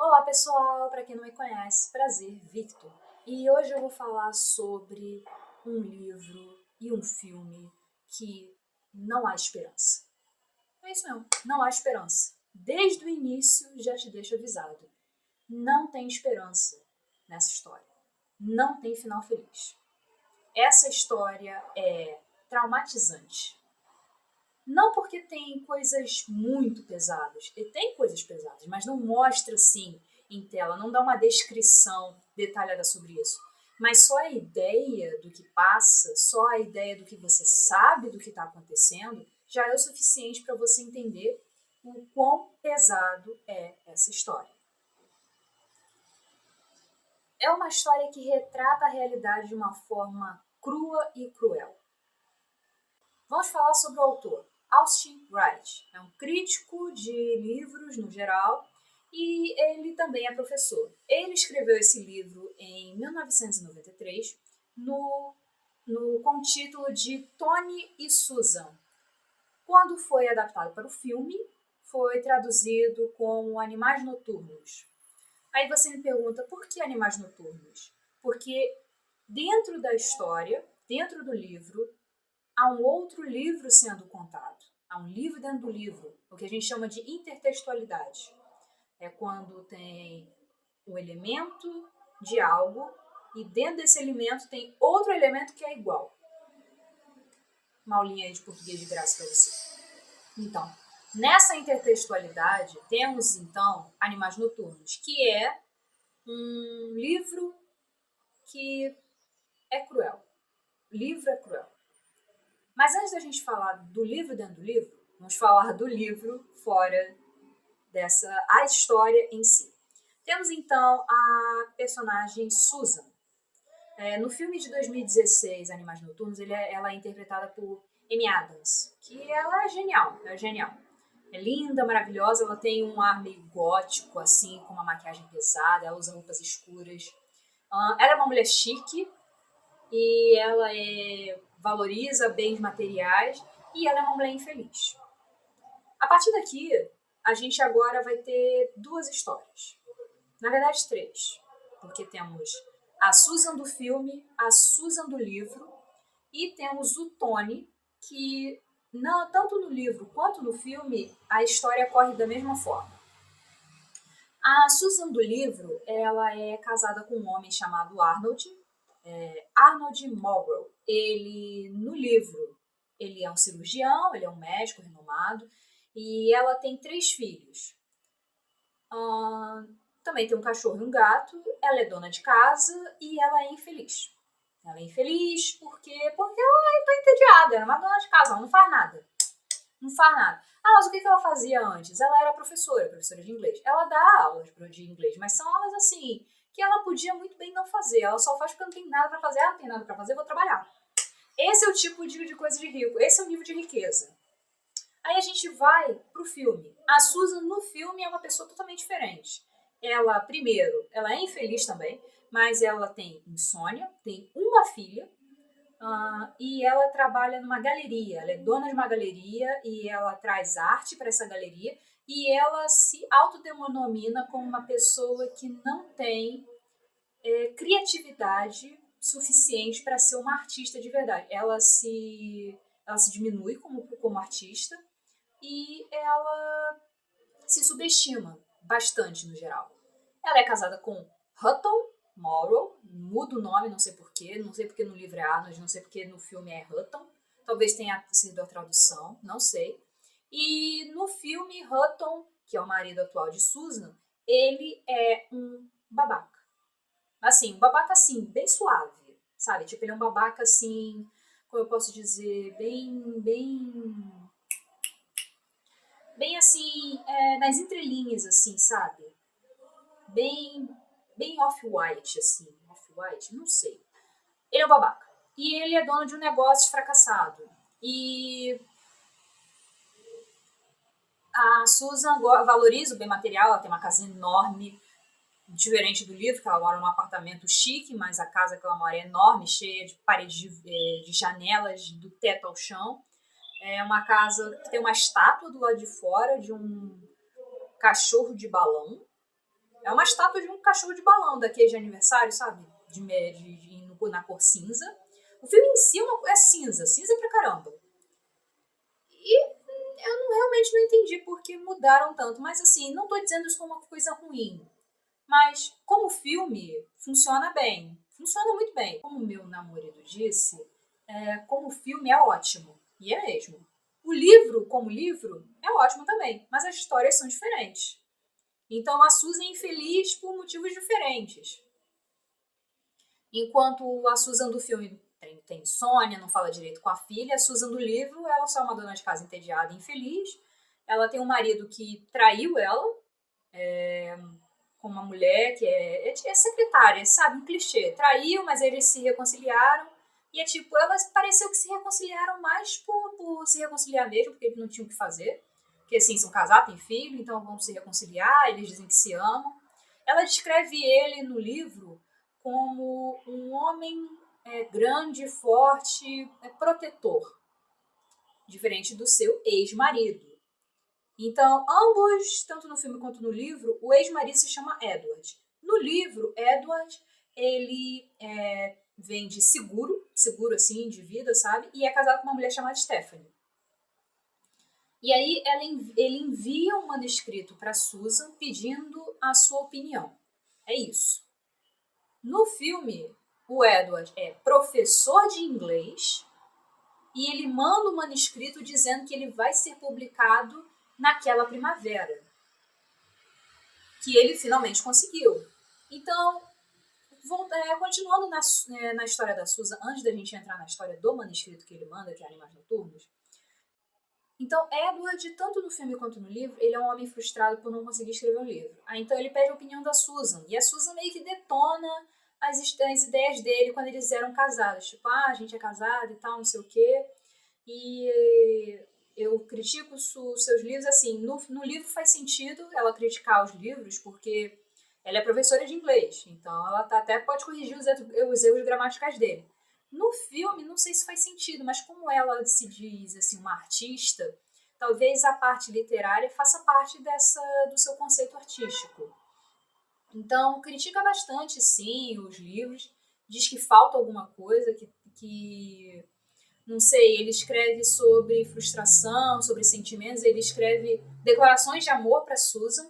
Olá pessoal, para quem não me conhece, prazer, Victor. E hoje eu vou falar sobre um livro e um filme que não há esperança. É isso mesmo, não há esperança. Desde o início já te deixo avisado. Não tem esperança nessa história. Não tem final feliz. Essa história é traumatizante. Não porque tem coisas muito pesadas, e tem coisas pesadas, mas não mostra assim em tela, não dá uma descrição detalhada sobre isso. Mas só a ideia do que passa, só a ideia do que você sabe do que está acontecendo, já é o suficiente para você entender o quão pesado é essa história. É uma história que retrata a realidade de uma forma crua e cruel. Vamos falar sobre o autor. Austin Wright é um crítico de livros no geral e ele também é professor. Ele escreveu esse livro em 1993 com o título de Tony e Susan. Quando foi adaptado para o filme, foi traduzido como Animais Noturnos. Aí você me pergunta, por que Animais Noturnos? Porque dentro da história, dentro do livro, há um outro livro sendo contado. Há um livro dentro do livro, o que a gente chama de intertextualidade. É quando tem um elemento de algo e dentro desse elemento tem outro elemento que é igual. Uma aulinha aí de português de graça para você. Então, nessa intertextualidade, temos então Animais Noturnos, que é um livro que é cruel. O livro é cruel. Mas antes da gente falar do livro dentro do livro, vamos falar do livro fora a história em si. Temos então a personagem Susan. No filme de 2016, Animais Noturnos, ela é interpretada por Amy Adams, que ela é genial, É linda, maravilhosa, ela tem um ar meio gótico, assim, com uma maquiagem pesada, ela usa roupas escuras. Ela é uma mulher chique, e ela valoriza bens materiais e ela é uma mulher infeliz. A partir daqui, a gente agora vai ter duas histórias. Na verdade, três. Porque temos a Susan do filme, a Susan do livro e temos o Tony, que não, tanto no livro quanto no filme, a história corre da mesma forma. A Susan do livro, ela é casada com um homem chamado Arnold, Arnold Marlborough. Ele, no livro, ele é um cirurgião, ele é um médico renomado, e ela tem 3 filhos. Também tem um cachorro e um gato, ela é dona de casa e ela é infeliz. Ela é infeliz porque ela está entediada, ela é uma dona de casa, ela não faz nada. Não faz nada. Mas o que ela fazia antes? Ela era professora de inglês. Ela dá aulas de inglês, mas são aulas assim, que ela podia muito bem não fazer. Ela só faz porque não tem nada pra fazer. Não tem nada pra fazer, vou trabalhar. Esse é o tipo de coisa de rico. Esse é o nível de riqueza. Aí a gente vai pro filme. A Susan no filme é uma pessoa totalmente diferente. Ela, primeiro, ela é infeliz também, mas ela tem insônia, tem uma filha, e ela trabalha numa galeria. Ela é dona de uma galeria e ela traz arte para essa galeria e ela se autodenomina como uma pessoa que não tem criatividade suficiente para ser uma artista de verdade. Ela se diminui como artista e ela se subestima bastante no geral. Ela é casada com Hutton Morrow, muda o nome, não sei porquê, não sei porque no livro é Arnold, não sei porque no filme é Hutton, talvez tenha sido a tradução, não sei. E no filme, Hutton, que é o marido atual de Susan, ele é um babaca. Assim, um babaca assim, bem suave, sabe? Tipo, ele é um babaca assim, como eu posso dizer, bem assim, nas entrelinhas, assim, sabe? Bem off-white, assim. Off-white? Não sei. Ele é um babaca. E ele é dono de um negócio fracassado. E a Susan valoriza o bem material, ela tem uma casa enorme, diferente do livro, que ela mora num apartamento chique, mas a casa que ela mora é enorme, cheia de paredes de janelas, do teto ao chão. É uma casa que tem uma estátua do lado de fora de um cachorro de balão. É uma estátua de um cachorro de balão daquele de aniversário, sabe? Na cor cinza. O filme em si é cinza, cinza pra caramba. E eu realmente não entendi por que mudaram tanto. Mas assim, não tô dizendo isso como uma coisa ruim. Mas como filme, funciona bem. Funciona muito bem. Como o meu namorado disse, como filme é ótimo. E é mesmo. O livro, como livro, é ótimo também. Mas as histórias são diferentes. Então a Susan é infeliz por motivos diferentes. Enquanto a Susan do filme tem insônia, não fala direito com a filha, a Susan do livro, ela só é uma dona de casa entediada e infeliz. Ela tem um marido que traiu ela, com uma mulher que é secretária, sabe? Um clichê. Traiu, mas eles se reconciliaram. E é tipo, elas pareceu que se reconciliaram mais por se reconciliar mesmo, porque eles não tinham o que fazer. Porque assim, são casados, têm filho, então vão se reconciliar, eles dizem que se amam. Ela descreve ele no livro como um homem grande, forte, protetor. Diferente do seu ex-marido. Então, ambos, tanto no filme quanto no livro, o ex-marido se chama Edward. No livro, Edward, ele vende seguro assim, de vida, sabe? E é casado com uma mulher chamada Stephanie. E aí ele envia um manuscrito para Susan pedindo a sua opinião. É isso. No filme, o Edward é professor de inglês e ele manda o manuscrito dizendo que ele vai ser publicado naquela primavera. Que ele finalmente conseguiu. Então, continuando na história da Susan, antes da gente entrar na história do manuscrito que ele manda, que é Animais Noturnos. Então, Edward, tanto no filme quanto no livro, ele é um homem frustrado por não conseguir escrever um livro. Então ele pede a opinião da Susan. E a Susan meio que detona as ideias dele quando eles eram casados. Tipo, a gente é casado e tal, não sei o quê. E eu critico os seus livros, assim, no livro faz sentido ela criticar os livros, porque ela é professora de inglês, então ela até pode corrigir os erros gramaticais dele. No filme, não sei se faz sentido, mas como ela se diz assim, uma artista, talvez a parte literária faça parte do seu conceito artístico. Então, critica bastante, sim, os livros, diz que falta alguma coisa, que não sei, ele escreve sobre frustração, sobre sentimentos, ele escreve declarações de amor para Susan.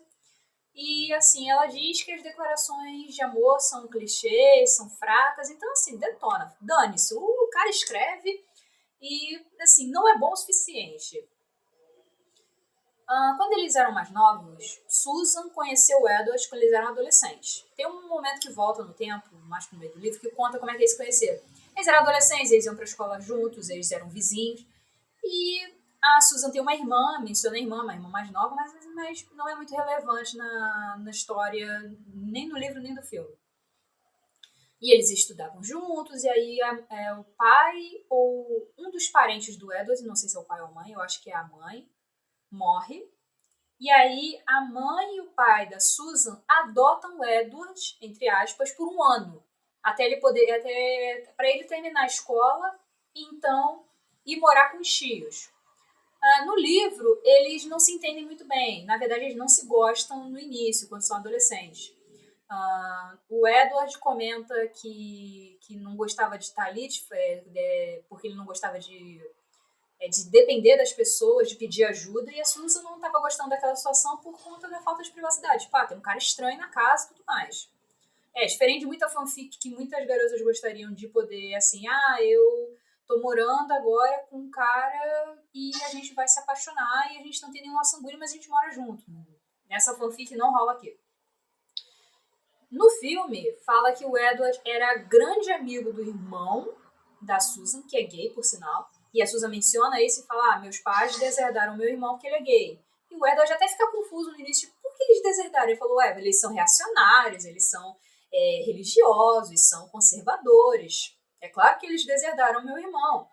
E, assim, ela diz que as declarações de amor são clichês, são fracas. Então, assim, detona. Dane-se, o cara escreve e, assim, não é bom o suficiente. Quando eles eram mais novos, Susan conheceu o Edward quando eles eram adolescentes. Tem um momento que volta no tempo, mais pro meio do livro, que conta como é que eles se conheceram. Eles eram adolescentes, eles iam pra escola juntos, eles eram vizinhos. E a Susan tem uma irmã, menciona a irmã, uma irmã mais nova, mas não é muito relevante na história, nem no livro, nem no filme. E eles estudavam juntos, e aí o pai ou um dos parentes do Edward, não sei se é o pai ou a mãe, eu acho que é a mãe, morre. E aí a mãe e o pai da Susan adotam o Edward, entre aspas, por um ano. Para ele terminar a escola e então ir morar com os tios. No livro, eles não se entendem muito bem. Na verdade, eles não se gostam no início, quando são adolescentes. O Edward comenta que não gostava de estar ali, porque ele não gostava de depender das pessoas, de pedir ajuda, e a Susan não estava gostando daquela situação por conta da falta de privacidade. Tipo, tem um cara estranho na casa e tudo mais. Diferente de muita fanfic que muitas garotas gostariam de poder, assim, eu tô morando agora com um cara e a gente vai se apaixonar e a gente não tem nenhuma sanguíneo, mas a gente mora junto. Nessa fanfic não rola aqui. No filme, fala que o Edward era grande amigo do irmão da Susan, que é gay, por sinal. E a Susan menciona isso e fala, meus pais deserdaram meu irmão porque ele é gay. E o Edward até fica confuso no início, por que eles deserdaram? Ele falou, eles são reacionários, eles são religiosos, são conservadores. É claro que eles deserdaram meu irmão.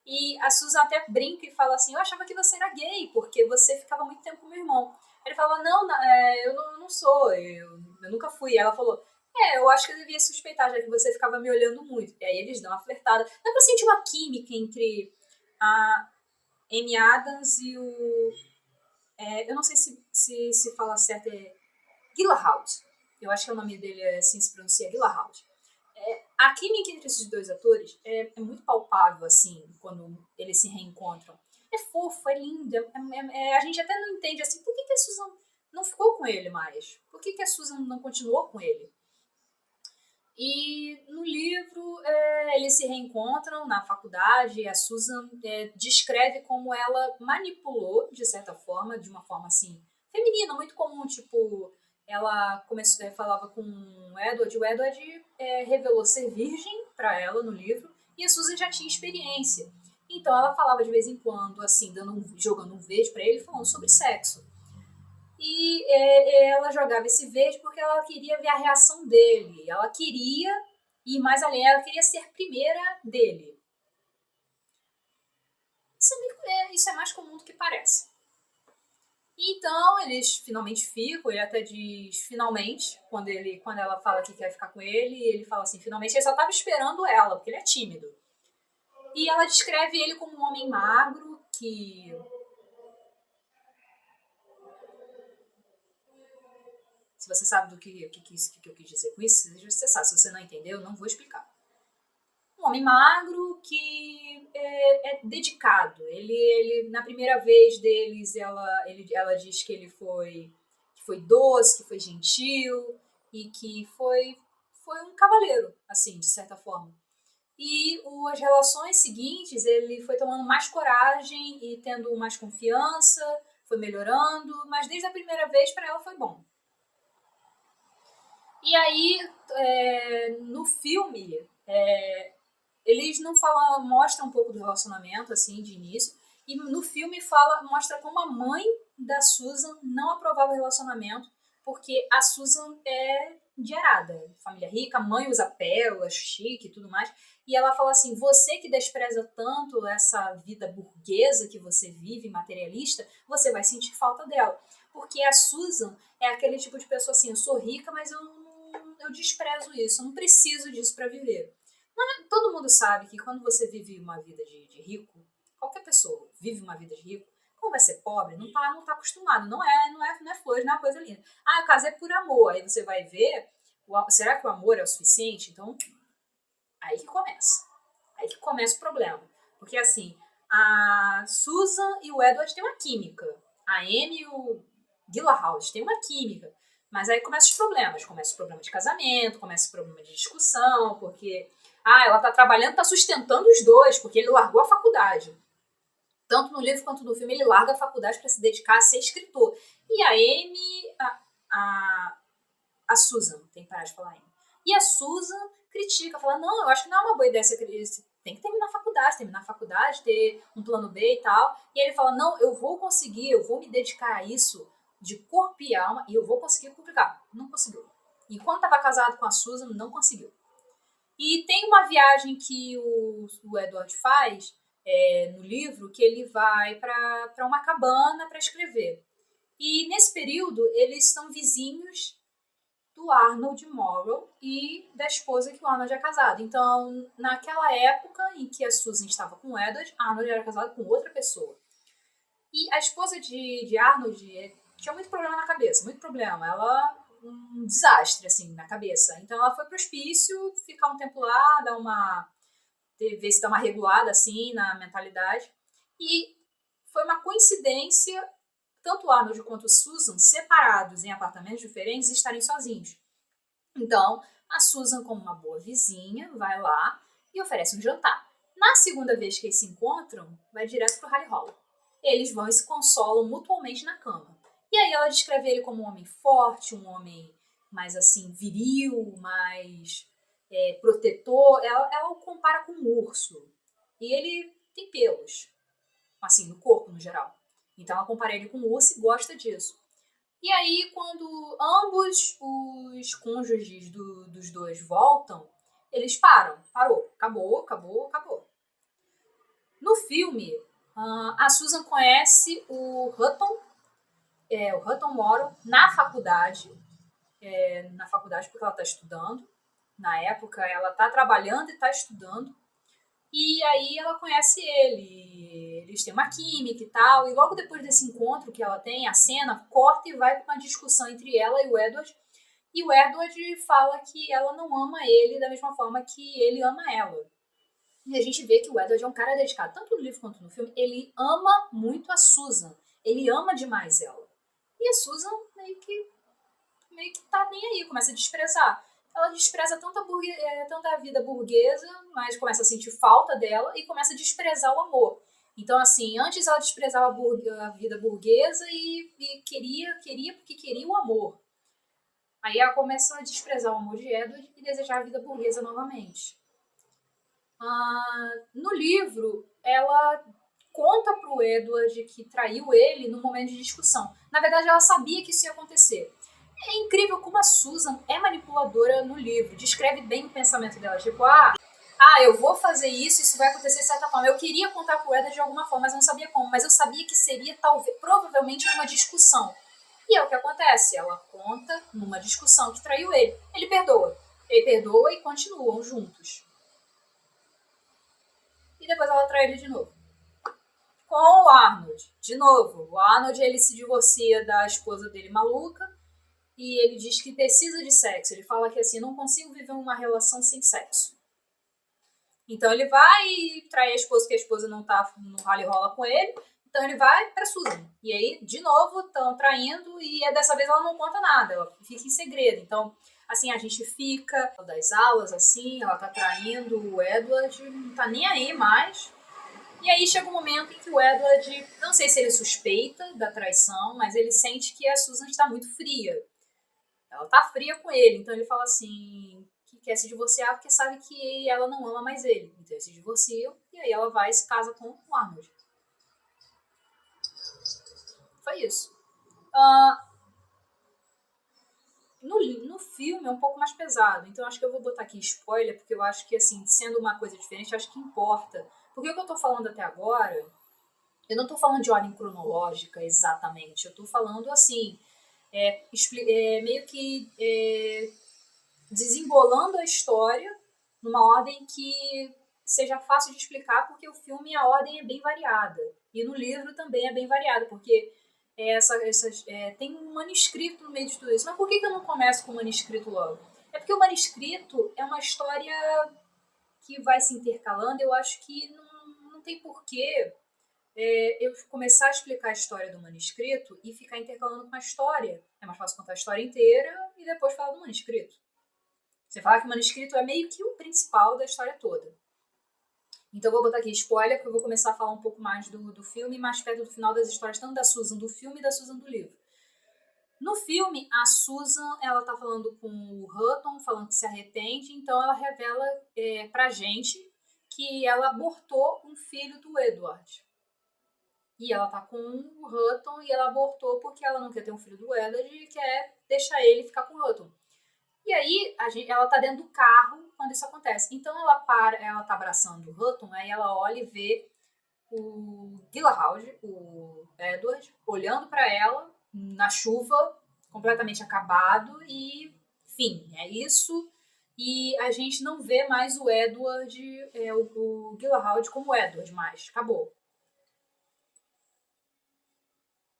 E a Susan até brinca e fala assim, eu achava que você era gay, porque você ficava muito tempo com meu irmão. Ele fala, não, eu não sou, eu nunca fui. E ela falou, eu acho que eu devia suspeitar, já que você ficava me olhando muito. E aí eles dão uma flertada. Dá pra sentir uma química entre a Amy Adams e o... eu não sei se fala certo, Gyllenhaal. eu acho que o nome dele assim se pronuncia Gyllenhaal. A química entre esses dois atores é muito palpável, assim, quando eles se reencontram. É fofo, é lindo, a gente até não entende, assim, por que a Susan não ficou com ele mais? Por que a Susan não continuou com ele? E no livro eles se reencontram na faculdade e a Susan descreve como ela manipulou, de certa forma, de uma forma assim, feminina, muito comum, tipo, ela começou, falava com o Edward revelou ser virgem para ela no livro e a Susan já tinha experiência. Então ela falava de vez em quando, assim, jogando um verde para ele, falando sobre sexo. E ela jogava esse verde porque ela queria ver a reação dele. Ela queria ir mais além, ela queria ser primeira dele. Isso é mais comum do que parece. Então, eles finalmente ficam, ele até diz finalmente, quando ela fala que quer ficar com ele fala assim, finalmente, ele só estava esperando ela, porque ele é tímido. E ela descreve ele como um homem magro, que... Se você sabe do que eu quis dizer com isso, você sabe. Se você não entendeu, eu não vou explicar. Um homem magro que é dedicado. Ele, na primeira vez deles, ela diz que ele foi doce, que foi gentil e que foi um cavaleiro, assim, de certa forma. E as relações seguintes, ele foi tomando mais coragem e tendo mais confiança, foi melhorando, mas desde a primeira vez para ela foi bom. E aí, no filme, eles não mostram um pouco do relacionamento, assim, de início, e no filme mostra como a mãe da Susan não aprovava o relacionamento, porque a Susan é endinheirada, família rica, a mãe usa pérolas, chique e tudo mais, e ela fala assim, você que despreza tanto essa vida burguesa que você vive, materialista, você vai sentir falta dela. Porque a Susan é aquele tipo de pessoa assim, eu sou rica, mas eu desprezo isso, eu não preciso disso para viver. Todo mundo sabe que quando você vive uma vida de rico, qualquer pessoa vive uma vida de rico, como vai ser pobre, não tá acostumado, não é flores, não é uma coisa linda. Ah, o caso é por amor, aí você vai ver, será que o amor é o suficiente? Então, aí que começa o problema. Porque assim, a Susan e o Edward têm uma química, a Amy e o Gyllenhaal têm uma química, mas aí começam os problemas de casamento, começa o problema de discussão, porque ela tá trabalhando, tá sustentando os dois, porque ele largou a faculdade. Tanto no livro quanto no filme, ele larga a faculdade para se dedicar a ser escritor. E a Amy, a Susan, tem que parar de falar Amy. E a Susan critica, fala, não, eu acho que não é uma boa ideia você tem que terminar a faculdade, ter um plano B e tal. E ele fala, não, eu vou conseguir, eu vou me dedicar a isso de corpo e alma e eu vou conseguir publicar. Não conseguiu. Enquanto estava casado com a Susan, não conseguiu. E tem uma viagem que o Edward faz no livro, que ele vai para uma cabana para escrever. E nesse período, eles são vizinhos do Arnold Morrow e da esposa que o Arnold é casado. Então, naquela época em que a Susan estava com o Edward, Arnold era casado com outra pessoa. E a esposa de Arnold tinha muito problema na cabeça, muito problema. Ela um desastre, assim, na cabeça. Então ela foi pro hospício, ficar um tempo lá, ver se dá uma regulada, assim, na mentalidade. E foi uma coincidência, tanto Arnold quanto Susan, separados em apartamentos diferentes, estarem sozinhos. Então, a Susan, como uma boa vizinha, vai lá e oferece um jantar. Na segunda vez que eles se encontram, vai direto pro Harry Hall. Eles vão e se consolam mutuamente na cama. E aí ela descreve ele como um homem forte, um homem mais assim, viril, mais protetor. Ela o compara com um urso. E ele tem pelos, assim, no corpo no geral. Então ela compara ele com um urso e gosta disso. E aí, quando ambos os cônjuges dos dois voltam, eles parou, acabou. No filme, a Susan conhece o Hutton Morrow na faculdade porque ela está estudando. Na época, ela está trabalhando e está estudando. E aí ela conhece ele, eles têm uma química e tal, e logo depois desse encontro que ela tem, a cena corta e vai para uma discussão entre ela e o Edward, E o Edward fala que ela não ama ele da mesma forma que ele ama ela. E a gente vê que o Edward é um cara dedicado, tanto no livro quanto no filme. Ele ama muito a Susan. Ele ama demais ela. E a Susan meio que tá nem aí, começa a desprezar. Ela despreza tanto a vida burguesa, mas começa a sentir falta dela e começa a desprezar o amor. Então, assim, antes ela desprezava a vida burguesa e queria porque queria o amor. Aí ela começa a desprezar o amor de Edward e desejar a vida burguesa novamente. No livro, ela conta pro Edward que traiu ele no momento de discussão. Na verdade, ela sabia que isso ia acontecer. É incrível como a Susan é manipuladora no livro. Descreve bem o pensamento dela. Tipo, eu vou fazer isso vai acontecer de certa forma. Eu queria contar pro Edward de alguma forma, mas não sabia como. Mas eu sabia que seria, provavelmente, numa discussão. E é o que acontece. Ela conta numa discussão que traiu ele. Ele perdoa. Ele perdoa e continuam juntos. E depois ela trai ele de novo. Com o Arnold. De novo. O Arnold, ele se divorcia da esposa dele maluca. E ele diz que precisa de sexo. Ele fala que assim, não consigo viver uma relação sem sexo. Então ele vai e trai a esposa, porque a esposa não tá no rala e rola com ele. Então ele vai pra Susan. E aí, de novo, estão traindo e dessa vez ela não conta nada. Ela fica em segredo. Então, assim, a gente fica das aulas, assim, ela tá traindo o Edward, não tá nem aí mais. E aí chega um momento em que o Edward, não sei se ele suspeita da traição, mas ele sente que a Susan está muito fria. Ela tá fria com ele, então ele fala assim, que quer se divorciar porque sabe que ela não ama mais ele. Então eles se divorciam e aí ela vai e se casa com o Arnold. Foi isso. No filme é um pouco mais pesado, então acho que eu vou botar aqui spoiler, porque eu acho que, assim, sendo uma coisa diferente, acho que importa. Porque o que eu tô falando até agora, eu não tô falando de ordem cronológica exatamente, eu tô falando, assim, meio que desembolando a história numa ordem que seja fácil de explicar, porque o filme, a ordem é bem variada. E no livro também é bem variada, porque tem um manuscrito no meio de tudo isso. Mas por que eu não começo com o manuscrito logo? É porque o manuscrito é uma história que vai se intercalando. Eu acho que não tem porquê eu começar a explicar a história do manuscrito e ficar intercalando com a história. É mais fácil contar a história inteira e depois falar do manuscrito. Você fala que o manuscrito é meio que o principal da história toda. Então eu vou botar aqui spoiler, porque eu vou começar a falar um pouco mais do filme, mais perto do final das histórias, tanto da Susan do filme e da Susan do livro. No filme, a Susan, ela tá falando com o Hutton, falando que se arrepende, então ela revela pra gente que ela abortou um filho do Edward. E ela tá com o Hutton e ela abortou porque ela não quer ter um filho do Edward e quer deixar ele ficar com o Hutton. E aí, ela tá dentro do carro quando isso acontece. Então ela tá abraçando o Hutton, aí ela olha e vê o Gyllenhaal, o Edward, olhando para ela na chuva, completamente acabado e, enfim, é isso. E a gente não vê mais o Edward, o Gyllenhaal como Edward mais, acabou.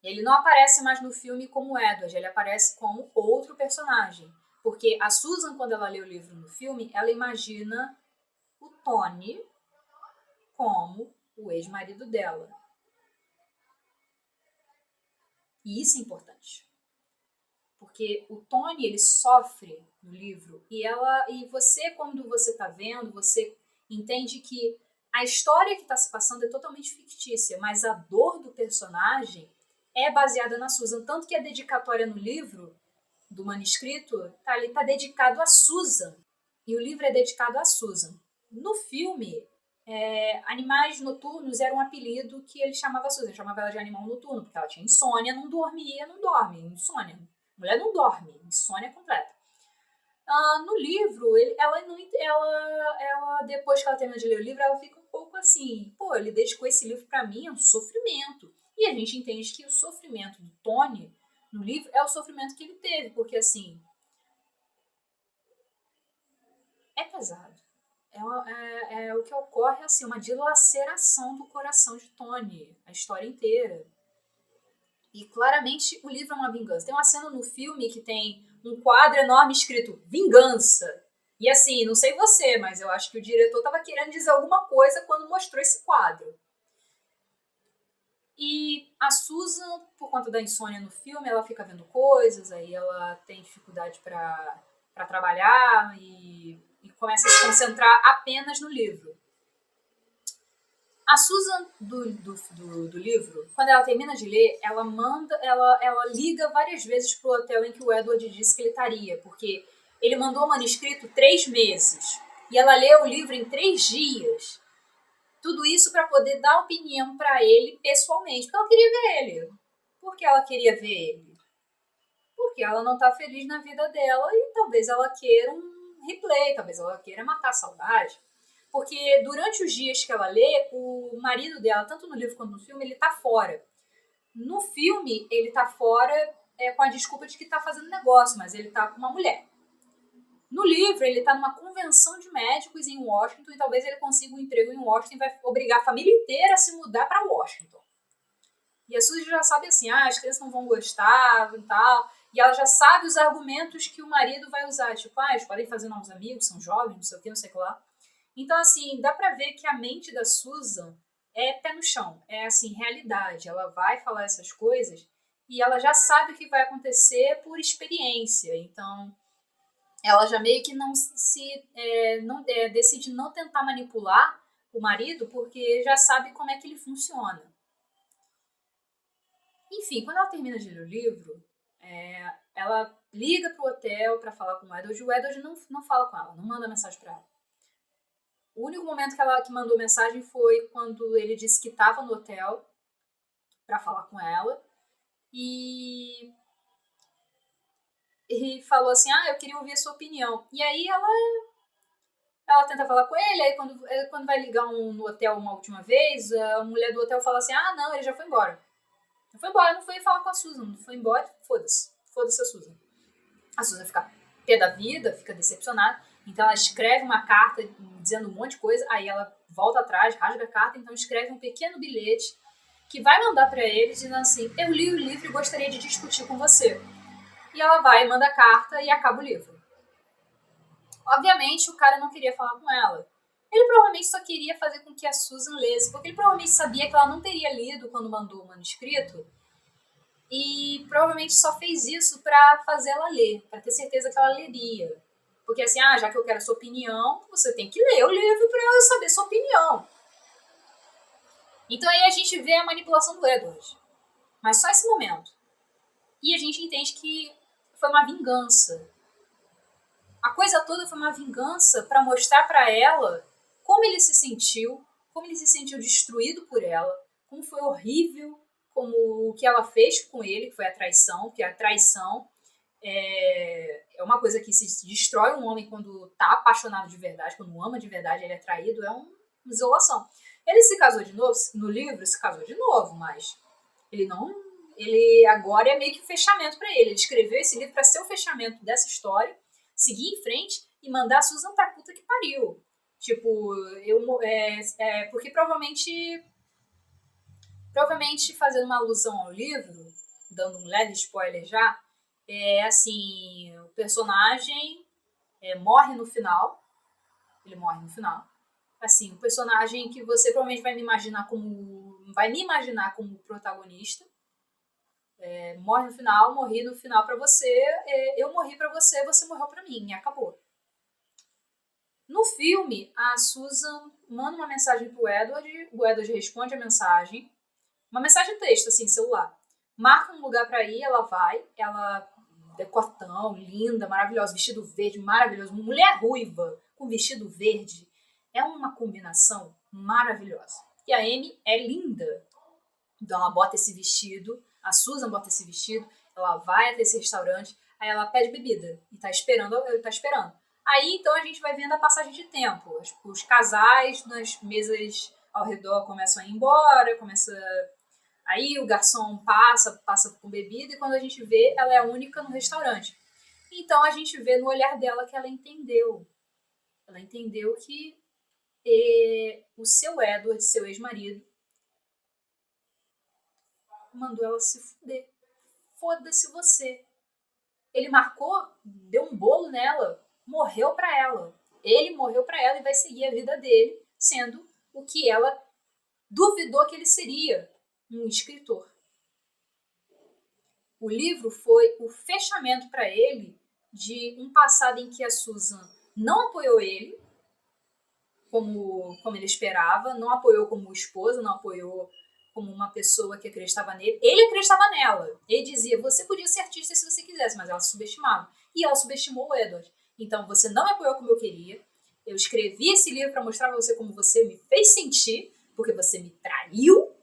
Ele não aparece mais no filme como Edward, ele aparece como outro personagem. Porque a Susan, quando ela lê o livro no filme, ela imagina o Tony como o ex-marido dela. E isso é importante. Porque o Tony, ele sofre no livro e você, quando você está vendo, você entende que a história que está se passando é totalmente fictícia, mas a dor do personagem é baseada na Susan. Tanto que a dedicatória no livro do manuscrito, tá dedicado a Susan. E o livro é dedicado a Susan. No filme, animais noturnos era um apelido que ele chamava a Susan. Ele chamava ela de animal noturno, porque ela tinha insônia, não dorme. Insônia. A mulher não dorme, insônia completa. No livro, ela, depois que ela termina de ler o livro, ela fica um pouco assim, ele dedicou esse livro pra mim, é um sofrimento. E a gente entende que o sofrimento do Tony no livro é o sofrimento que ele teve, porque assim, é pesado. O que ocorre assim, uma dilaceração do coração de Tony, a história inteira. E claramente o livro é uma vingança. Tem uma cena no filme que tem um quadro enorme escrito Vingança. E assim, não sei você, mas eu acho que o diretor estava querendo dizer alguma coisa quando mostrou esse quadro. E a Susan, por conta da insônia no filme, ela fica vendo coisas, aí ela tem dificuldade para trabalhar e começa a se concentrar apenas no livro. A Susan do livro, quando ela termina de ler, ela liga várias vezes pro hotel em que o Edward disse que ele estaria, porque ele mandou o manuscrito 3 meses e ela leu o livro em 3 dias. Tudo isso para poder dar opinião para ele pessoalmente, porque ela queria ver ele. Por que ela queria ver ele? Porque ela não tá feliz na vida dela e talvez ela queira um replay, talvez ela queira matar a saudade. Porque durante os dias que ela lê, o marido dela, tanto no livro quanto no filme, ele tá fora. No filme, ele tá fora com a desculpa de que tá fazendo negócio, mas ele tá com uma mulher. No livro, ele tá numa convenção de médicos em Washington e talvez ele consiga um emprego em Washington e vai obrigar a família inteira a se mudar para Washington. E a Suzy já sabe assim, as crianças não vão gostar e tal. E ela já sabe os argumentos que o marido vai usar. Tipo, eles podem fazer novos amigos, são jovens, não sei o que, não sei o que lá. Então, assim, dá pra ver que a mente da Susan é pé no chão. É, assim, realidade. Ela vai falar essas coisas e ela já sabe o que vai acontecer por experiência. Então, ela já meio que decide não tentar manipular o marido porque já sabe como é que ele funciona. Enfim, quando ela termina de ler o livro, ela liga pro hotel pra falar com o Edward. O Edward não fala com ela, não manda mensagem pra ela. O único momento que mandou mensagem foi quando ele disse que estava no hotel pra falar com ela. E falou assim, eu queria ouvir a sua opinião. E aí ela tenta falar com ele, aí quando vai ligar no hotel uma última vez, a mulher do hotel fala assim, não, ele já foi embora. Ele foi embora, não foi falar com a Susan, não foi embora, foda-se a Susan. A Susan fica pé da vida, fica decepcionada, então ela escreve uma carta dizendo um monte de coisa, aí ela volta atrás, rasga a carta, então escreve um pequeno bilhete que vai mandar pra ele dizendo assim, eu li o livro e gostaria de discutir com você. E ela vai, manda a carta e acaba o livro. Obviamente, o cara não queria falar com ela. Ele provavelmente só queria fazer com que a Susan lesse, porque ele provavelmente sabia que ela não teria lido quando mandou o manuscrito e provavelmente só fez isso pra fazer ela ler, pra ter certeza que ela leria. Porque assim, já que eu quero a sua opinião, você tem que ler o livro pra eu saber sua opinião. Então aí a gente vê a manipulação do Edward. Mas só esse momento. E a gente entende que foi uma vingança. A coisa toda foi uma vingança para mostrar para ela como ele se sentiu destruído por ela, como foi horrível, como o que ela fez com ele, que foi a traição, que a traição é uma coisa que se destrói um homem quando tá apaixonado de verdade, quando ama de verdade, ele é traído, é uma isolação. Ele se casou de novo, no livro se casou de novo, mas ele agora é meio que fechamento para ele. Ele escreveu esse livro para ser o fechamento dessa história, seguir em frente e mandar a Susan pra puta que pariu. Tipo, porque provavelmente fazendo uma alusão ao livro, dando um leve spoiler já, assim, o personagem morre no final. Ele morre no final. Assim, o personagem que você provavelmente vai me imaginar como protagonista. Morre no final, morri no final pra você, eu morri pra você, você morreu pra mim, e acabou. No filme, a Susan manda uma mensagem pro Edward, o Edward responde a mensagem, uma mensagem texto, assim, celular. Marca um lugar pra ir, ela vai, ela decotão, linda, maravilhosa, vestido verde, maravilhoso, mulher ruiva com vestido verde, é uma combinação maravilhosa. E a Amy é linda, então ela bota esse vestido, a Susan bota esse vestido, ela vai até esse restaurante, aí ela pede bebida e tá esperando. Aí então a gente vai vendo a passagem de tempo. Os casais nas mesas ao redor começam a ir embora, aí o garçom passa com bebida e quando a gente vê, ela é a única no restaurante. Então a gente vê no olhar dela que ela entendeu. Ela entendeu que o seu Edward, seu ex-marido, mandou ela se fuder. Foda-se você. ele marcou, deu um bolo nela, morreu para ela. Ele morreu para ela e vai seguir a vida dele, sendo o que ela duvidou que ele seria, um escritor. O livro foi o fechamento para ele de um passado em que a Susan não apoiou ele, como ele esperava, não apoiou como esposa, não apoiou como uma pessoa que acreditava nele. Ele acreditava nela. Ele dizia, você podia ser artista se você quisesse, mas ela se subestimava. E ela subestimou o Edward. Então, você não me apoiou como eu queria. Eu escrevi esse livro para mostrar para você como você me fez sentir, porque você me traiu.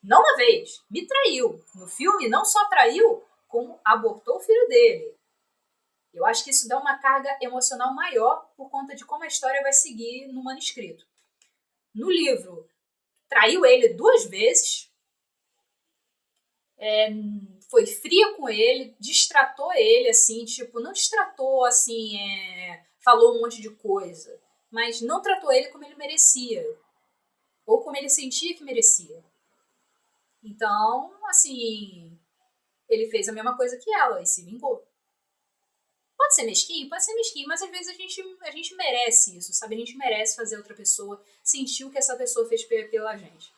Não uma vez, me traiu. No filme, não só traiu, como abortou o filho dele. Eu acho que isso dá uma carga emocional maior por conta de como a história vai seguir no manuscrito. No livro, traiu ele 2 vezes, foi fria com ele, destratou ele, assim, tipo, não destratou, assim, falou um monte de coisa, mas não tratou ele como ele merecia, ou como ele sentia que merecia. Então, assim, ele fez a mesma coisa que ela e se vingou. Pode ser mesquinho, mas às vezes a gente merece isso, sabe? A gente merece fazer outra pessoa sentir o que essa pessoa fez pela gente.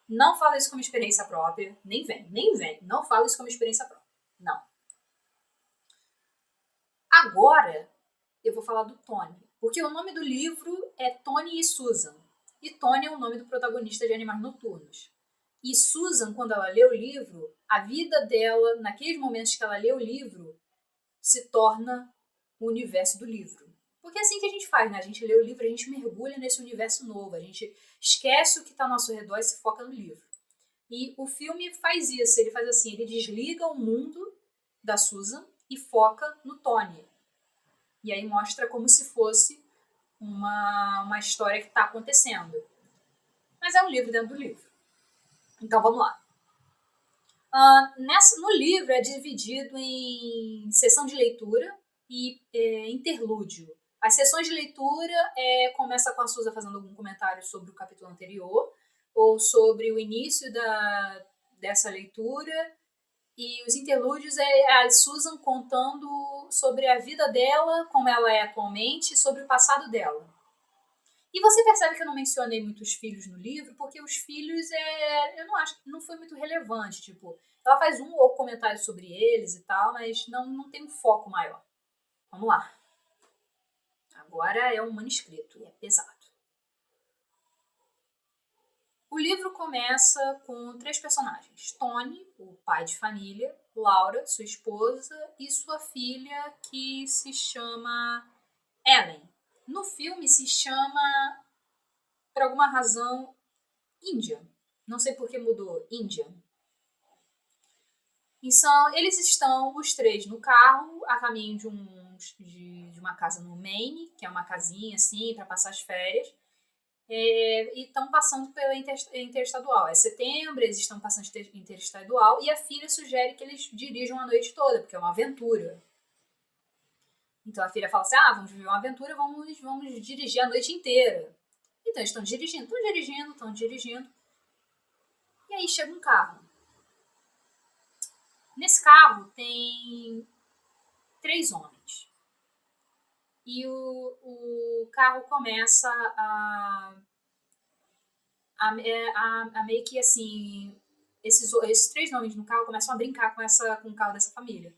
Não fala isso como experiência própria, nem vem. Não fala isso como experiência própria, não. Agora, eu vou falar do Tony, porque o nome do livro é Tony e Susan, e Tony é o nome do protagonista de Animais Noturnos. E Susan, quando ela lê o livro, a vida dela, naqueles momentos que ela lê o livro, se torna o universo do livro. Porque é assim que a gente faz, né? A gente lê o livro, a gente mergulha nesse universo novo, a gente esquece o que está ao nosso redor e se foca no livro. E o filme faz isso, ele faz assim, ele desliga o mundo da Susan e foca no Tony. E aí mostra como se fosse uma história que está acontecendo. Mas é um livro dentro do livro. Então vamos lá. No livro é dividido em sessão de leitura e interlúdio. As sessões de leitura começa com a Susan fazendo algum comentário sobre o capítulo anterior ou sobre o início dessa leitura, e os interlúdios é a Susan contando sobre a vida dela, como ela é atualmente, sobre o passado dela. E você percebe que eu não mencionei muitos filhos no livro, porque os filhos, eu não acho que não foi muito relevante. Tipo, ela faz um ou outro comentário sobre eles e tal, mas não tem um foco maior. Vamos lá. Agora é um manuscrito e é pesado. O livro começa com 3 personagens. Tony, o pai de família, Laura, sua esposa, e sua filha, que se chama Ellen. No filme se chama, por alguma razão, Índia. Não sei por que mudou, Índia. Então, eles estão, os 3, no carro, a caminho de uma casa no Maine, que é uma casinha, assim, para passar as férias. E estão passando pela interestadual. É setembro, eles estão passando interestadual, e a filha sugere que eles dirijam a noite toda, porque é uma aventura. Então a filha fala assim, vamos viver uma aventura, vamos dirigir a noite inteira. Então eles estão dirigindo. E aí chega um carro. Nesse carro tem 3 homens. E o carro começa a meio que assim, esses 3 homens no carro começam a brincar com o carro dessa família.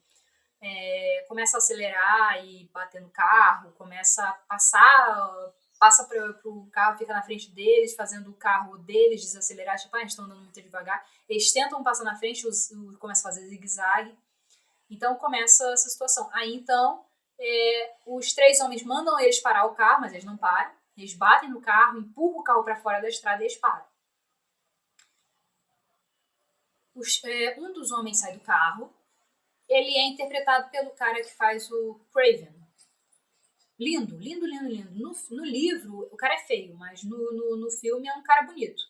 Começa a acelerar e bater no carro, começa a passa para o carro, fica na frente deles, fazendo o carro deles desacelerar, tipo, eles estão andando muito devagar. Eles tentam passar na frente, começam a fazer zigue-zague. Então começa essa situação. Aí então, os 3 homens mandam eles parar o carro, mas eles não param. Eles batem no carro, empurram o carro para fora da estrada e eles param. Um dos homens sai do carro. Ele é interpretado pelo cara que faz o Craven. Lindo. No livro, o cara é feio, mas no filme é um cara bonito.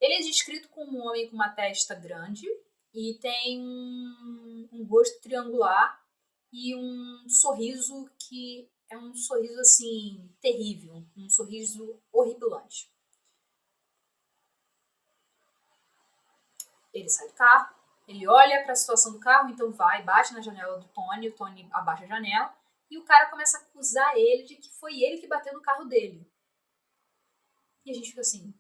Ele é descrito como um homem com uma testa grande e tem um rosto triangular e um sorriso que é um sorriso assim terrível, um sorriso horripilante. Ele sai do carro, Ele olha para a situação do carro, então vai, bate na janela do Tony, o Tony abaixa a janela, e o cara começa a acusar ele de que foi ele que bateu no carro dele. E a gente fica assim,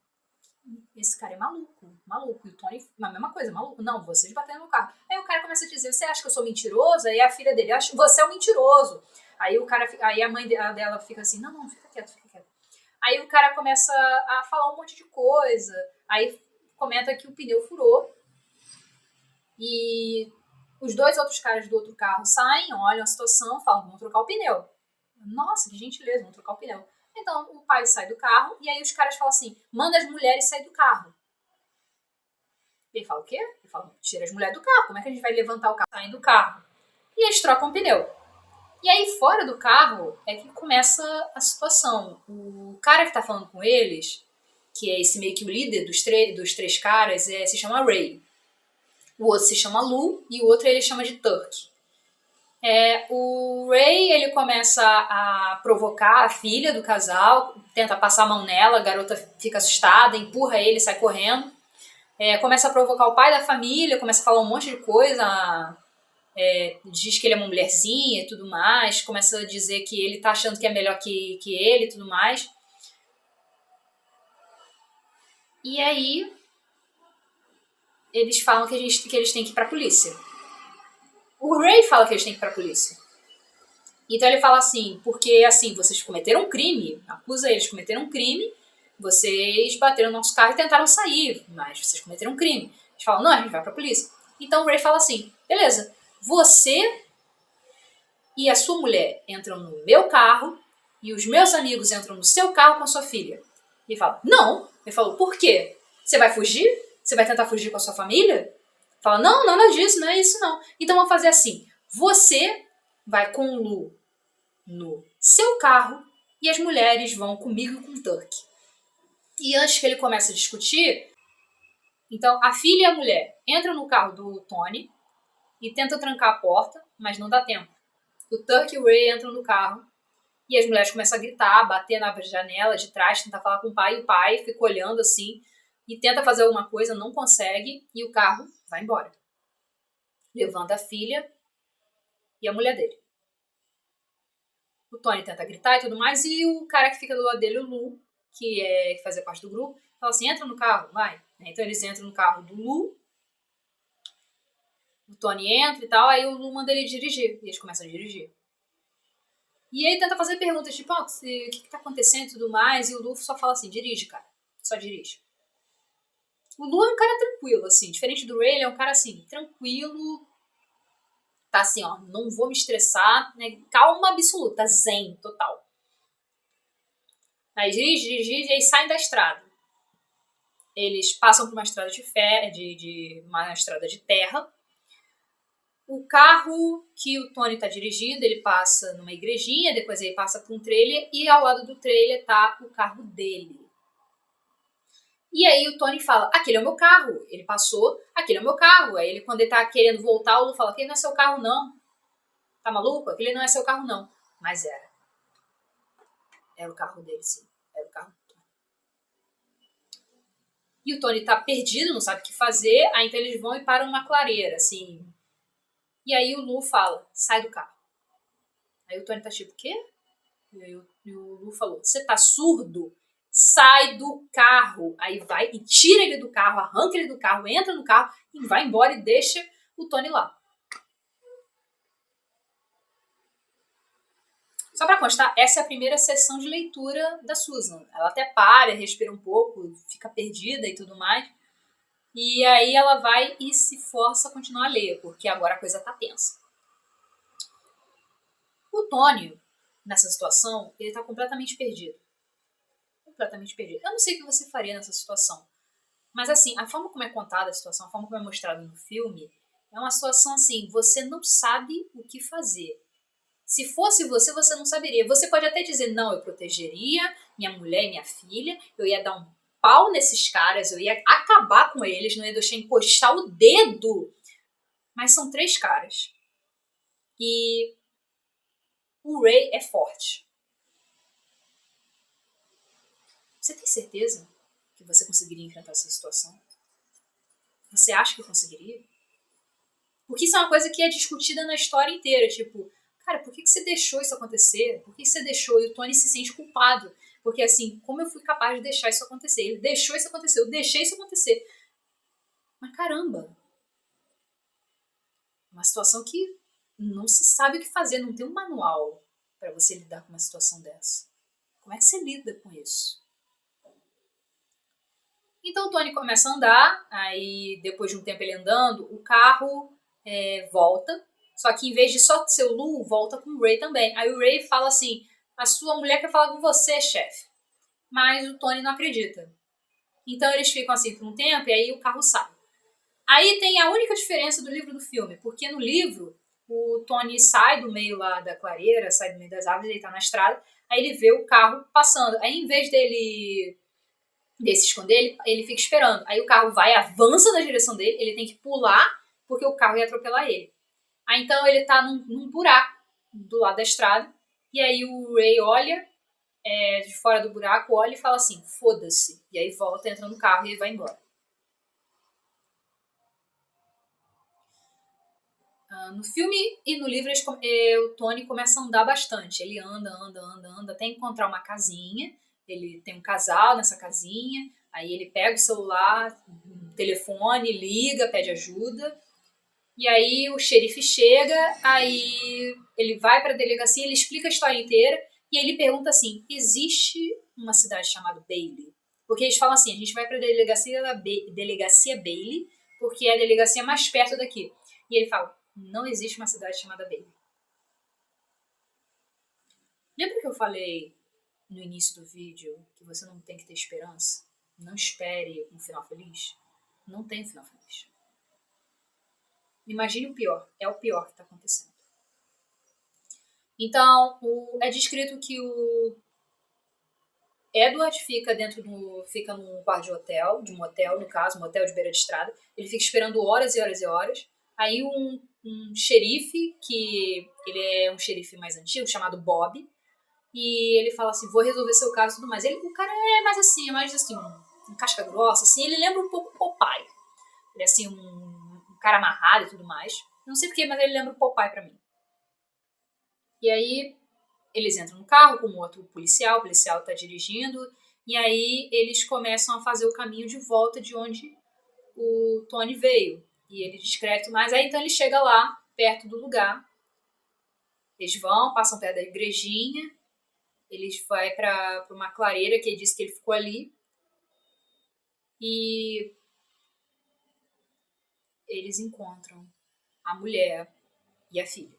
esse cara é maluco, maluco. E o Tony, a mesma coisa, maluco. Não, vocês bateram no carro. Aí o cara começa a dizer, você acha que eu sou mentiroso? Aí a filha dele, acha, você é um mentiroso. Aí o cara, aí a mãe dela fica assim, não, fica quieto, fica quieto. Aí o cara começa a falar um monte de coisa. Aí comenta que o pneu furou. E os dois outros caras do outro carro saem, olham a situação, falam, vamos trocar o pneu. Nossa, que gentileza, vamos trocar o pneu. Então o pai sai do carro e aí os caras falam assim, manda as mulheres sair do carro. Ele fala, o quê? Ele fala, tira as mulheres do carro, como é que a gente vai levantar o carro? Saem do carro. E eles trocam o pneu. E aí, fora do carro, é que começa a situação. O cara que tá falando com eles, que é esse meio que o líder dos três caras, se chama Ray. O outro se chama Lou e o outro ele chama de Turk. O Ray, ele começa a provocar a filha do casal, tenta passar a mão nela, a garota fica assustada, empurra ele, sai correndo. Começa a provocar o pai da família, começa a falar um monte de coisa, diz que ele é uma mulherzinha e tudo mais, começa a dizer que ele tá achando que é melhor que ele e tudo mais. E aí, eles falam que eles têm que ir pra polícia. O Ray fala que eles têm que ir pra polícia. Então ele fala assim, porque assim, vocês cometeram um crime, acusa eles, cometeram um crime, vocês bateram no nosso carro e tentaram sair, mas vocês cometeram um crime. Eles falam, não, a gente vai pra polícia. Então o Ray fala assim, beleza, você e a sua mulher entram no meu carro e os meus amigos entram no seu carro com a sua filha. E ele fala, não. Ele falou, por quê? Você vai fugir? Você vai tentar fugir com a sua família? Fala, não, nada disso, não é isso não. Então vamos fazer assim, você vai com o Lu no seu carro e as mulheres vão comigo e com o Turk. E antes que ele comece a discutir, então a filha e a mulher entram no carro do Tony e tentam trancar a porta, mas não dá tempo. O Turk e o Ray entram no carro e as mulheres começam a gritar, bater na janela de trás, tentar falar com o pai, e o pai fica olhando assim e tenta fazer alguma coisa, não consegue, e o carro vai embora, levando a filha e a mulher dele. O Tony tenta gritar e tudo mais, e o cara que fica do lado dele, o Lu, que fazia parte do grupo, fala assim, entra no carro, vai. Então eles entram no carro do Lu, o Tony entra e tal, aí o Lu manda ele dirigir, e eles começam a dirigir. E aí tenta fazer perguntas, tipo, o que tá acontecendo e tudo mais, e o Lu só fala assim, dirige, cara, só dirige. O Lu é um cara tranquilo, assim, diferente do Ray, ele é um cara, assim, tranquilo, tá assim, ó, não vou me estressar, né, calma absoluta, zen, total. Aí dirige, e aí saem da estrada. Eles passam por uma estrada uma estrada de terra. O carro que o Tony tá dirigindo, ele passa numa igrejinha, depois ele passa por um trailer, e ao lado do trailer tá o carro dele. E aí o Tony fala, aquele é o meu carro. Ele passou, aquele é o meu carro. Aí ele, quando ele tá querendo voltar, o Lu fala, aquele não é seu carro não. Tá maluco? Aquele não é seu carro não. Mas era. Era o carro dele, sim. Era o carro do Tony. E o Tony tá perdido, não sabe o que fazer. Aí então eles vão e param numa clareira, assim. E aí o Lu fala, sai do carro. Aí o Tony tá tipo, o quê? E o Lu falou, você tá surdo? Sai do carro. Aí vai e tira ele do carro, arranca ele do carro, entra no carro e vai embora e deixa o Tony lá. Só pra constar, essa é a primeira sessão de leitura da Susan. Ela até para, respira um pouco, fica perdida e tudo mais. E aí ela vai e se força a continuar a ler, porque agora a coisa tá tensa. O Tony, nessa situação, ele tá completamente perdido. Completamente perdido. Eu não sei o que você faria nessa situação. Mas assim, a forma como é contada a situação, a forma como é mostrada no filme, é uma situação assim, você não sabe o que fazer. Se fosse você, você não saberia. Você pode até dizer, não, eu protegeria minha mulher e minha filha, eu ia dar um pau nesses caras, eu ia acabar com eles, não ia deixar encostar o dedo. Mas são 3 caras. E o Ray é forte. Você tem certeza que você conseguiria enfrentar essa situação? Você acha que conseguiria? Porque isso é uma coisa que é discutida na história inteira, tipo, cara, por que você deixou isso acontecer? Por que você deixou? E o Tony se sente culpado. Porque assim, como eu fui capaz de deixar isso acontecer? Ele deixou isso acontecer, eu deixei isso acontecer. Mas caramba, uma situação que não se sabe o que fazer, não tem um manual para você lidar com uma situação dessa. Como é que você lida com isso? Então o Tony começa a andar, aí depois de um tempo ele andando, o carro volta, só que em vez de só ser o Lou, volta com o Ray também. Aí o Ray fala assim, a sua mulher quer falar com você, chefe. Mas o Tony não acredita. Então eles ficam assim por um tempo e aí o carro sai. Aí tem a única diferença do livro e do filme, porque no livro o Tony sai do meio lá da clareira, sai do meio das árvores, ele tá na estrada, aí ele vê o carro passando. Aí em vez dele se esconder, ele fica esperando. Aí o carro vai, avança na direção dele, ele tem que pular, porque o carro ia atropelar ele. Aí então ele tá num buraco do lado da estrada, e aí o Ray olha de fora do buraco, olha e fala assim, foda-se. E aí volta, entra no carro e vai embora. No filme e no livro o Tony começa a andar bastante. Ele anda, até encontrar uma casinha. Ele tem um casal nessa casinha. Aí ele pega o celular, o telefone, liga, pede ajuda. E aí o xerife chega, aí ele vai para a delegacia, ele explica a história inteira. E aí ele pergunta assim, existe uma cidade chamada Bailey? Porque eles falam assim, a gente vai para a delegacia Bailey, porque é a delegacia mais perto daqui. E ele fala, não existe uma cidade chamada Bailey. Lembra que eu falei no início do vídeo que você não tem que ter esperança? Não espere um final feliz? Não tem um final feliz. Imagine o pior. É o pior que está acontecendo. Então, é descrito que o Edward fica num quarto de hotel, de motel, no caso, um motel de beira de estrada. Ele fica esperando horas e horas e horas. Aí um xerife, que ele é um xerife mais antigo, chamado Bob, e ele fala assim, vou resolver seu caso e tudo mais. O cara é mais assim, um casca grossa, assim, ele lembra um pouco o Popeye. Ele é assim, um cara amarrado e tudo mais. Não sei porquê, mas ele lembra o Popeye pra mim. E aí eles entram no carro com um outro policial, o policial tá dirigindo, e aí eles começam a fazer o caminho de volta de onde o Tony veio. E ele descreve mais. Aí então ele chega lá, perto do lugar. Eles passam perto da igrejinha. Eles vão para uma clareira que ele disse que ele ficou ali. E eles encontram a mulher e a filha.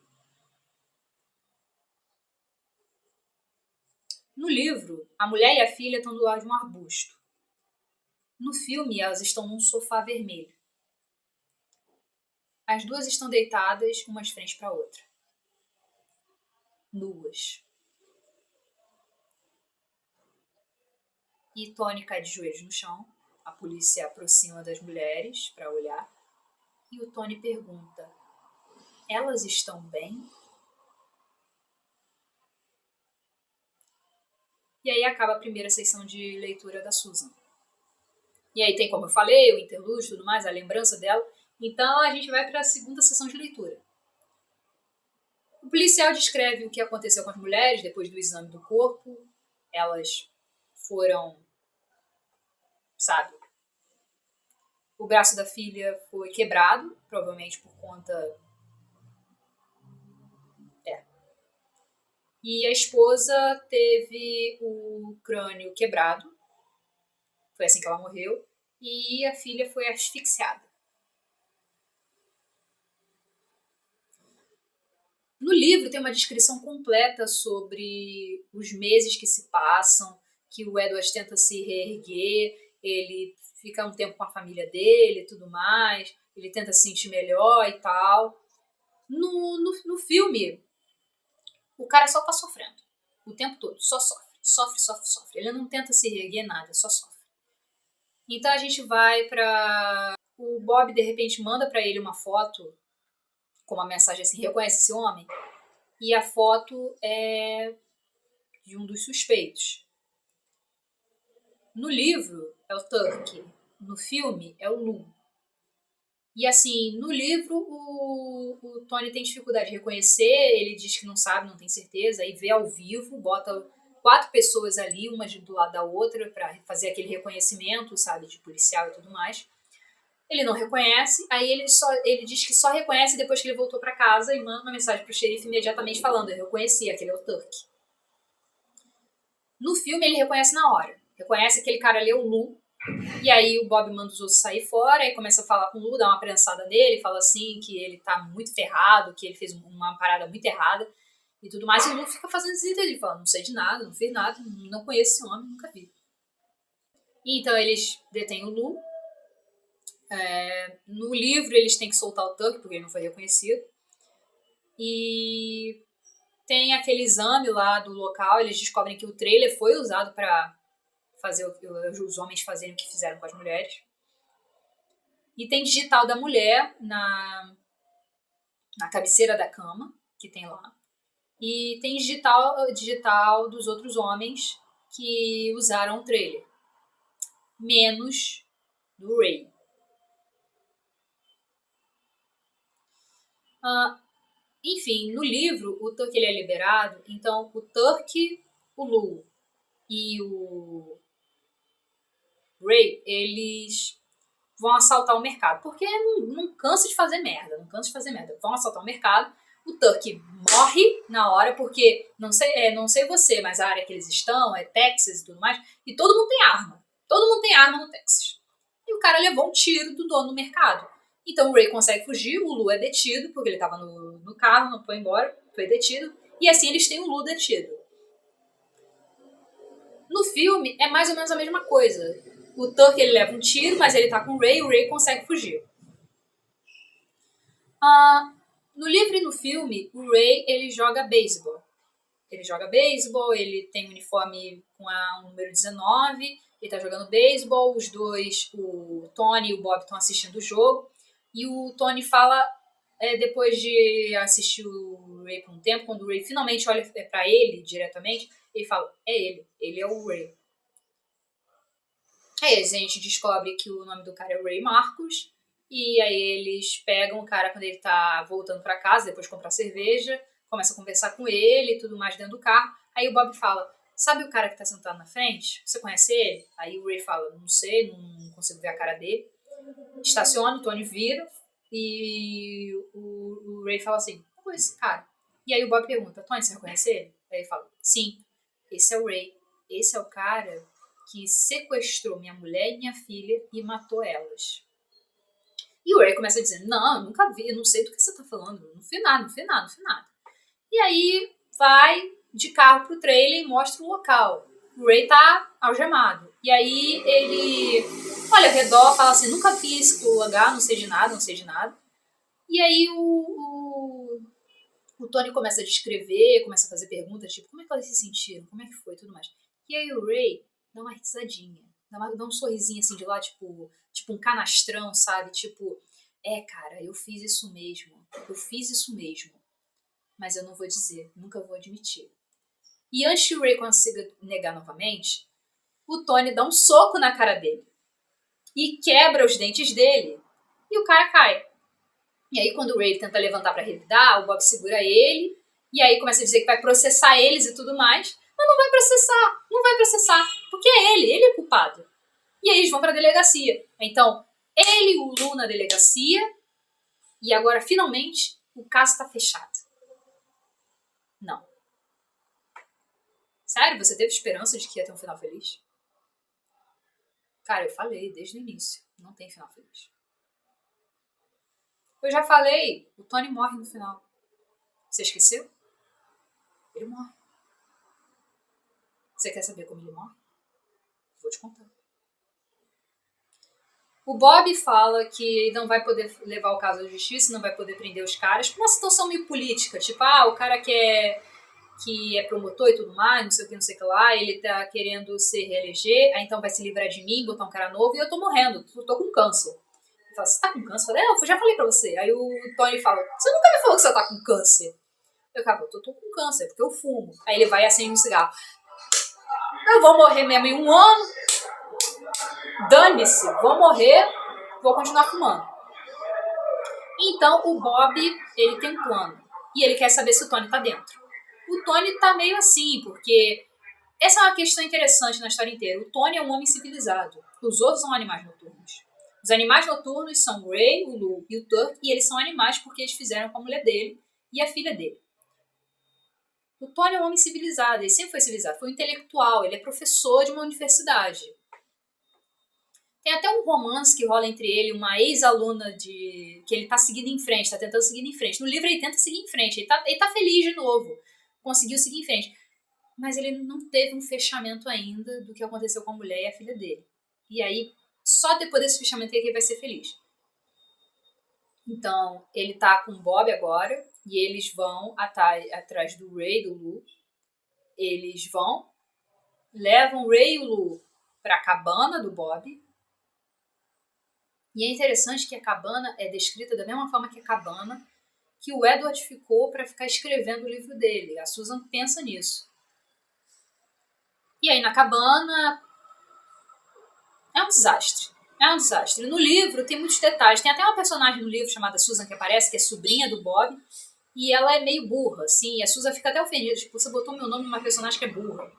No livro, a mulher e a filha estão do lado de um arbusto. No filme, elas estão num sofá vermelho. As duas estão deitadas, uma de frente para a outra. Nuas. E Tony cai de joelhos no chão. A polícia se aproxima das mulheres para olhar. E o Tony pergunta, elas estão bem? E aí acaba a primeira sessão de leitura da Susan. E aí tem, como eu falei, o interlúdio e tudo mais, a lembrança dela. Então a gente vai para a segunda sessão de leitura. O policial descreve o que aconteceu com as mulheres depois do exame do corpo. Elas foram, sabe, o braço da filha foi quebrado, provavelmente por conta... E a esposa teve o crânio quebrado. Foi assim que ela morreu. E a filha foi asfixiada. No livro tem uma descrição completa sobre os meses que se passam, que o Edward tenta se reerguer, ele fica um tempo com a família dele e tudo mais, ele tenta se sentir melhor e tal. No filme, o cara só tá sofrendo. O tempo todo, só sofre. Sofre. Ele não tenta se reerguer nada, só sofre. Então a gente vai pra... O Bob, de repente, manda pra ele uma foto com uma mensagem assim, reconhece esse homem? E a foto é de um dos suspeitos. No livro é o Turk, no filme é o Lou. E assim, no livro, o Tony tem dificuldade de reconhecer, ele diz que não sabe, não tem certeza, aí vê ao vivo, bota 4 pessoas ali, uma do lado da outra, pra fazer aquele reconhecimento, sabe, de policial e tudo mais. Ele não reconhece, aí ele diz que só reconhece depois que ele voltou pra casa e manda uma mensagem pro xerife imediatamente falando, eu reconheci, aquele é o Turk. No filme ele reconhece na hora, reconhece aquele cara ali é o Lou, e aí o Bob manda os outros sair fora, e começa a falar com o Lou, dá uma prensada nele, fala assim que ele tá muito ferrado, que ele fez uma parada muito errada e tudo mais, e o Lou fica fazendo desentender, ele fala, não sei de nada, não fiz nada, não conheço esse homem, nunca vi. E então eles detêm o Lou. No livro eles têm que soltar o Tuck porque ele não foi reconhecido. E tem aquele exame lá do local, eles descobrem que o trailer foi usado para fazer os homens fazerem o que fizeram com as mulheres. E tem digital da mulher na cabeceira da cama, que tem lá. E tem digital dos outros homens que usaram o trailer. Menos do Ray. Enfim, no livro, o Turk ele é liberado, então o Turk, o Lou e o Ray, eles vão assaltar o mercado, porque não cansa de fazer merda, vão assaltar o mercado, o Turk morre na hora, porque, não sei você, mas a área que eles estão é Texas e tudo mais, e todo mundo tem arma no Texas. E o cara levou um tiro do dono do mercado. Então o Ray consegue fugir, o Lou é detido, porque ele estava no carro, não foi embora, foi detido. E assim eles têm o Lou detido. No filme é mais ou menos a mesma coisa. O Tuck ele leva um tiro, mas ele tá com o Ray consegue fugir. No livro e no filme, o Ray ele joga beisebol. Ele tem um uniforme com o número 19, ele tá jogando beisebol, os dois, o Tony e o Bob estão assistindo o jogo. E o Tony fala, depois de assistir o Ray por um tempo, quando o Ray finalmente olha pra ele diretamente, ele fala, ele é o Ray. Aí a gente descobre que o nome do cara é Ray Marcos, e aí eles pegam o cara quando ele tá voltando pra casa, depois de comprar cerveja, começa a conversar com ele e tudo mais dentro do carro. Aí o Bob fala, sabe o cara que tá sentado na frente? Você conhece ele? Aí o Ray fala, não sei, não consigo ver a cara dele. Estaciona, o Tony vira e o Ray fala assim, qual é esse cara? E aí o Bob pergunta, Tony, você reconhece ele? Aí ele fala, sim, esse é o Ray. Esse é o cara que sequestrou minha mulher e minha filha e matou elas. E o Ray começa a dizer, não, eu nunca vi, eu não sei do que você tá falando, não fiz nada. E aí vai de carro pro trailer e mostra o local. O Ray tá algemado. E aí ele olha ao redor, fala assim, nunca vi esse lugar, não sei de nada. E aí o Tony começa a descrever, começa a fazer perguntas, tipo, como é que elas se sentiram? Como é que foi? Tudo mais. E aí o Ray dá uma risadinha, dá um sorrisinho assim de lá, tipo um canastrão, sabe? Tipo, cara, eu fiz isso mesmo. Mas eu não vou dizer, nunca vou admitir. E antes que o Ray consiga negar novamente, o Tony dá um soco na cara dele. E quebra os dentes dele. E o cara cai. E aí quando o Ray tenta levantar pra revidar, o Bob segura ele. E aí começa a dizer que vai processar eles e tudo mais. Mas não vai processar. Porque ele é culpado. E aí eles vão pra delegacia. Então, ele e o Lou na delegacia. E agora, finalmente, o caso tá fechado. Não. Sério? Você teve esperança de que ia ter um final feliz? Cara, eu falei desde o início. Não tem final feliz. Eu já falei. O Tony morre no final. Você esqueceu? Ele morre. Você quer saber como ele morre? Vou te contar. O Bob fala que não vai poder levar o caso à justiça, não vai poder prender os caras, por uma situação meio política. Tipo, o cara que é promotor e tudo mais, não sei o que lá, ele tá querendo se reeleger, aí então vai se livrar de mim, botar um cara novo, e eu tô morrendo, tô com câncer. Ele fala, você tá com câncer? Eu falei, eu já falei pra você. Aí o Tony fala, você nunca me falou que você tá com câncer. Eu falo, eu tô com câncer, porque eu fumo. Aí ele vai e acende um cigarro. Eu vou morrer mesmo em 1 ano, dane-se, vou morrer, vou continuar fumando. Então o Bob, ele tem um plano e ele quer saber se o Tony tá dentro. O Tony tá meio assim, porque essa é uma questão interessante na história inteira. O Tony é um homem civilizado. Os outros são animais noturnos. Os animais noturnos são o Ray, o Lou e o Turk, e eles são animais porque eles fizeram com a mulher dele e a filha dele. O Tony é um homem civilizado, ele sempre foi civilizado, foi um intelectual, ele é professor de uma universidade. Tem até um romance que rola entre ele e uma ex-aluna que ele tá seguindo em frente, tá tentando seguir em frente. No livro ele tenta seguir em frente, ele tá feliz de novo, conseguiu seguir em frente. Mas ele não teve um fechamento ainda do que aconteceu com a mulher e a filha dele. E aí, só depois desse fechamento é que ele vai ser feliz. Então, ele tá com o Bob agora, e eles vão atrás do Ray e do Lou. Eles vão, levam o Ray e o Lou pra cabana do Bob. E é interessante que a cabana é descrita da mesma forma que a cabana que o Edward ficou para ficar escrevendo o livro dele. A Susan pensa nisso. E aí na cabana é um desastre. É um desastre. No livro tem muitos detalhes. Tem até uma personagem no livro chamada Susan que aparece, que é sobrinha do Bob. E ela é meio burra, assim. E a Susan fica até ofendida. Tipo, você botou meu nome numa personagem que é burra.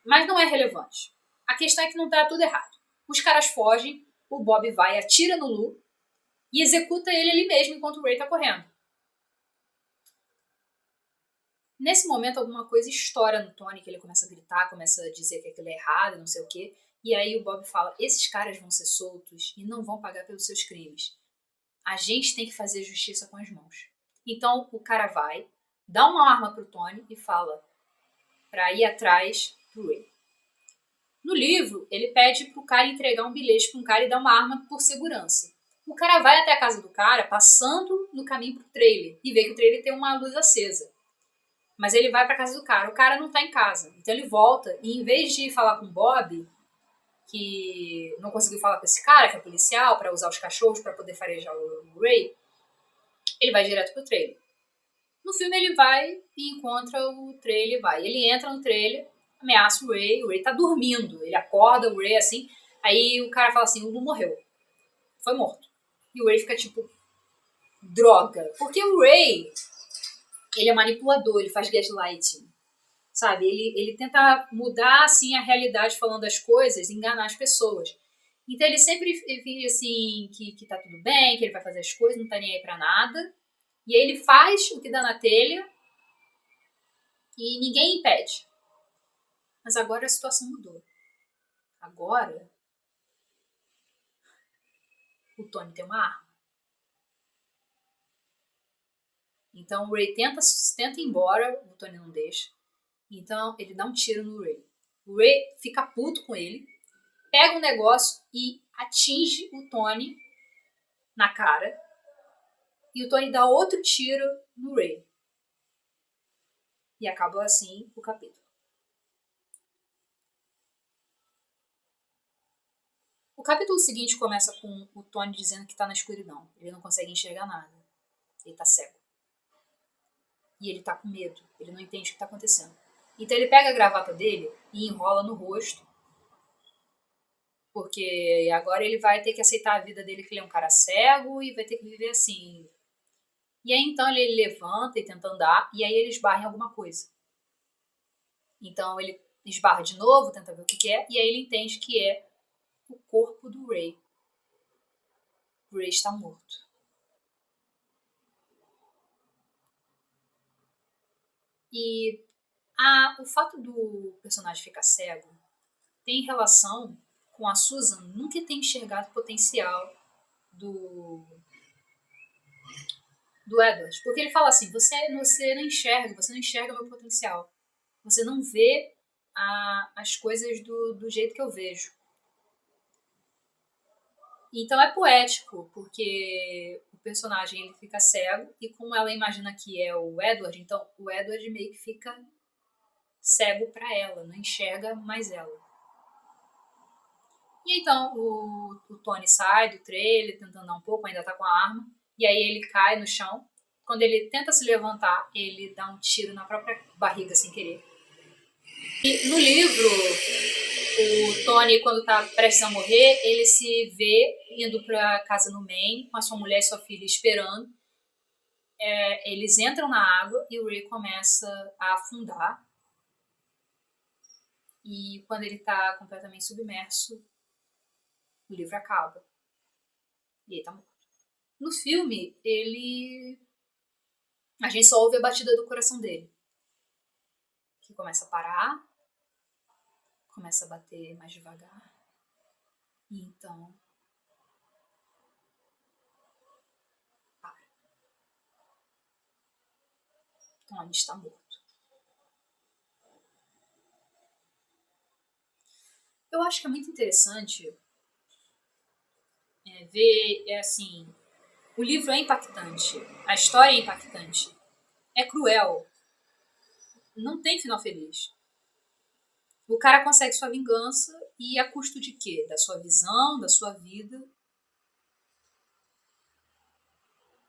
Mas não é relevante. A questão é que não tá tudo errado. Os caras fogem, o Bob vai, atira no Lou e executa ele ali mesmo enquanto o Ray tá correndo. Nesse momento, alguma coisa estoura no Tony, que ele começa a gritar, começa a dizer que aquilo é errado, não sei o quê. E aí o Bob fala, esses caras vão ser soltos e não vão pagar pelos seus crimes. A gente tem que fazer justiça com as mãos. Então o cara vai, dá uma arma pro Tony e fala pra ir atrás do Ray. No livro, ele pede pro cara entregar um bilhete pra um cara e dar uma arma por segurança. O cara vai até a casa do cara, passando no caminho pro trailer, e vê que o trailer tem uma luz acesa. Mas ele vai pra casa do cara, o cara não tá em casa. Então ele volta e em vez de falar com o Bob, que não conseguiu falar com esse cara, que é policial, pra usar os cachorros pra poder farejar o Ray, ele vai direto pro trailer. No filme ele vai e encontra o trailer, ele entra no trailer, ameaça o Ray tá dormindo, ele acorda o Ray assim, aí o cara fala assim, o Lu morreu, foi morto. E o Ray fica tipo, droga, porque o Ray, ele é manipulador, ele faz gaslighting, sabe, ele tenta mudar assim a realidade falando as coisas, enganar as pessoas. Então ele sempre finge assim que tá tudo bem, que ele vai fazer as coisas, não tá nem aí pra nada, e aí ele faz o que dá na telha e ninguém impede. Mas agora a situação mudou. Agora, o Tony tem uma arma. Então o Ray tenta ir embora, o Tony não deixa. Então ele dá um tiro no Ray. O Ray fica puto com ele, pega um negócio e atinge o Tony na cara. E o Tony dá outro tiro no Ray. E acaba assim o capítulo. O capítulo seguinte começa com o Tony dizendo que tá na escuridão. Ele não consegue enxergar nada. Ele tá cego. E ele tá com medo. Ele não entende o que tá acontecendo. Então ele pega a gravata dele e enrola no rosto. Porque agora ele vai ter que aceitar a vida dele, que ele é um cara cego, e vai ter que viver assim. E aí então ele levanta e tenta andar, e aí ele esbarra em alguma coisa. Então ele esbarra de novo, tenta ver o que é, e aí ele entende que é o corpo do Ray. O Ray está morto. E o fato do personagem ficar cego tem relação com a Susan nunca ter enxergado o potencial do Edward. Porque ele fala assim, você não enxerga meu potencial. Você não vê as coisas do jeito que eu vejo. Então é poético, porque o personagem ele fica cego e como ela imagina que é o Edward, então o Edward meio que fica cego para ela, não enxerga mais ela. E então o Tony sai do trailer, tentando andar um pouco, ainda tá com a arma, e aí ele cai no chão. Quando ele tenta se levantar, ele dá um tiro na própria barriga sem querer. E no livro, o Tony, quando está prestes a morrer, ele se vê indo para casa no Maine com a sua mulher e sua filha esperando. Eles entram na água e o Ray começa a afundar. E quando ele está completamente submerso, o livro acaba. E ele tá morto. No filme, a gente só ouve a batida do coração dele. Que começa a parar, começa a bater mais devagar. E então... para. Tony está morto. Eu acho que é muito interessante ver, assim... O livro é impactante, a história é impactante, é cruel, não tem final feliz. O cara consegue sua vingança e a custo de quê? Da sua visão, da sua vida.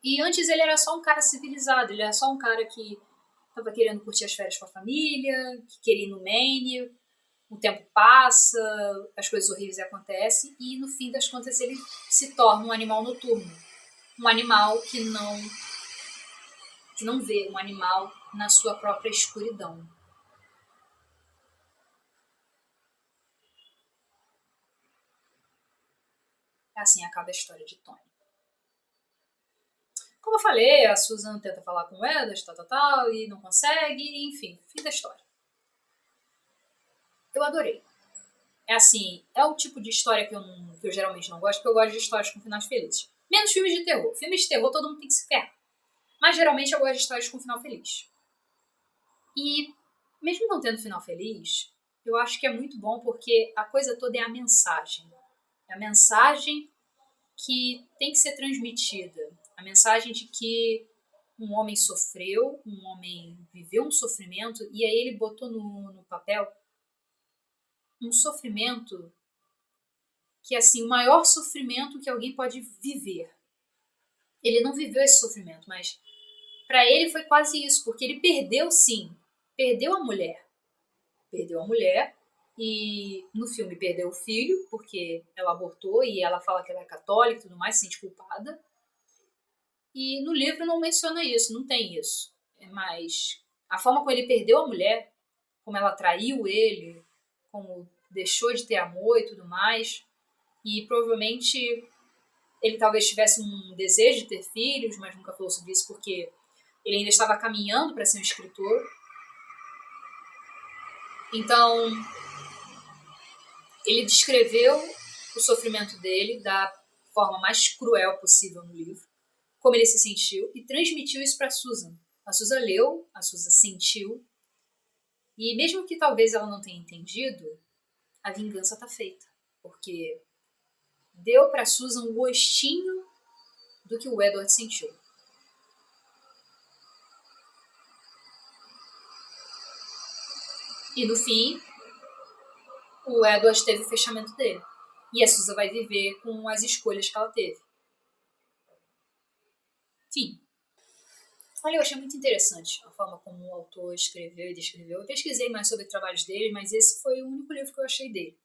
E antes ele era só um cara civilizado, ele era só um cara que estava querendo curtir as férias com a família, que queria ir no Maine, o tempo passa, as coisas horríveis acontecem e no fim das contas ele se torna um animal noturno. Um animal que não vê, um animal na sua própria escuridão. Assim acaba a história de Tony. Como eu falei, a Susan tenta falar com o Edward, tal, e não consegue, enfim, fim da história. Eu adorei. É assim, é o tipo de história que eu geralmente não gosto, porque eu gosto de histórias com finais felizes. Menos filmes de terror. Filmes de terror todo mundo tem que se ferrar. Mas geralmente eu gosto de histórias com final feliz. E mesmo não tendo final feliz, eu acho que é muito bom porque a coisa toda é a mensagem. É a mensagem que tem que ser transmitida. A mensagem de que um homem sofreu, um homem viveu um sofrimento e aí ele botou no papel um sofrimento que é assim, o maior sofrimento que alguém pode viver. Ele não viveu esse sofrimento, mas para ele foi quase isso, porque ele perdeu sim, perdeu a mulher. Perdeu a mulher e no filme perdeu o filho, porque ela abortou e ela fala que ela é católica e tudo mais, se sente culpada. E no livro não menciona isso, não tem isso. Mas a forma como ele perdeu a mulher, como ela traiu ele, como deixou de ter amor e tudo mais, e provavelmente ele talvez tivesse um desejo de ter filhos, mas nunca falou sobre isso porque ele ainda estava caminhando para ser um escritor. Então, ele descreveu o sofrimento dele da forma mais cruel possível no livro, como ele se sentiu, e transmitiu isso para a Susan. A Susan leu, a Susan sentiu, e mesmo que talvez ela não tenha entendido, a vingança está feita, porque deu para Susan um gostinho do que o Edward sentiu. E no fim, o Edward teve o fechamento dele. E a Susan vai viver com as escolhas que ela teve. Fim. Olha, eu achei muito interessante a forma como o autor escreveu e descreveu. Eu pesquisei mais sobre trabalhos dele, mas esse foi o único livro que eu achei dele.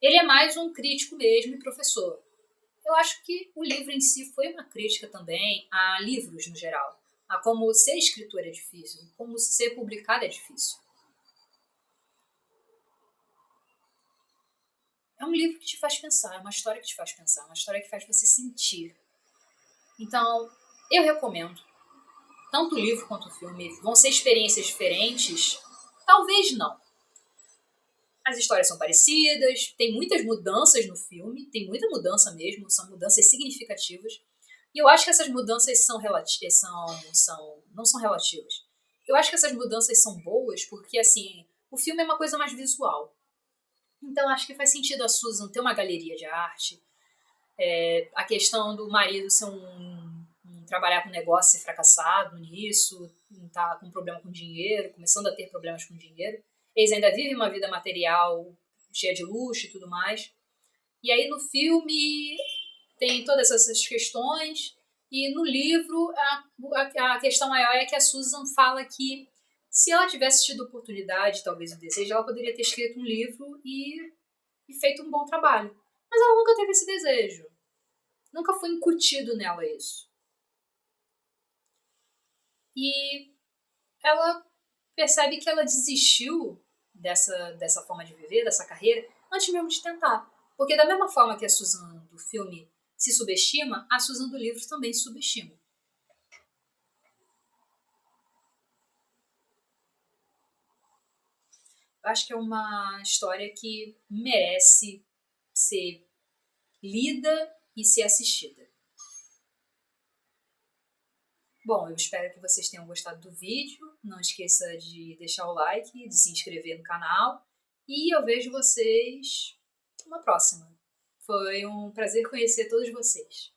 Ele é mais um crítico mesmo e professor. Eu acho que o livro em si foi uma crítica também a livros no geral. A como ser escritor é difícil, como ser publicado é difícil. É um livro que te faz pensar, é uma história que te faz pensar, uma história que faz você sentir. Então, eu recomendo. Tanto o livro quanto o filme vão ser experiências diferentes? Talvez não. As histórias são parecidas, tem muitas mudanças no filme, tem muita mudança mesmo, são mudanças significativas. E eu acho que essas mudanças não são relativas. Eu acho que essas mudanças são boas porque, assim, o filme é uma coisa mais visual. Então, acho que faz sentido a Susan ter uma galeria de arte. A questão do marido ser trabalhar com negócio, ser fracassado nisso, tá com problema com dinheiro, começando a ter problemas com dinheiro. Eles ainda vivem uma vida material cheia de luxo e tudo mais. E aí no filme tem todas essas questões e no livro a questão maior é que a Susan fala que Se ela tivesse tido oportunidade, talvez o desejo, ela poderia ter escrito um livro e feito um bom trabalho. Mas ela nunca teve esse desejo. Nunca foi incutido nela isso. E ela percebe que ela desistiu dessa forma de viver, dessa carreira, antes mesmo de tentar. Porque da mesma forma que a Susan do filme se subestima, a Susan do livro também se subestima. Eu acho que é uma história que merece ser lida e ser assistida. Bom, eu espero que vocês tenham gostado do vídeo. Não esqueça de deixar o like, de se inscrever no canal. E eu vejo vocês numa próxima. Foi um prazer conhecer todos vocês.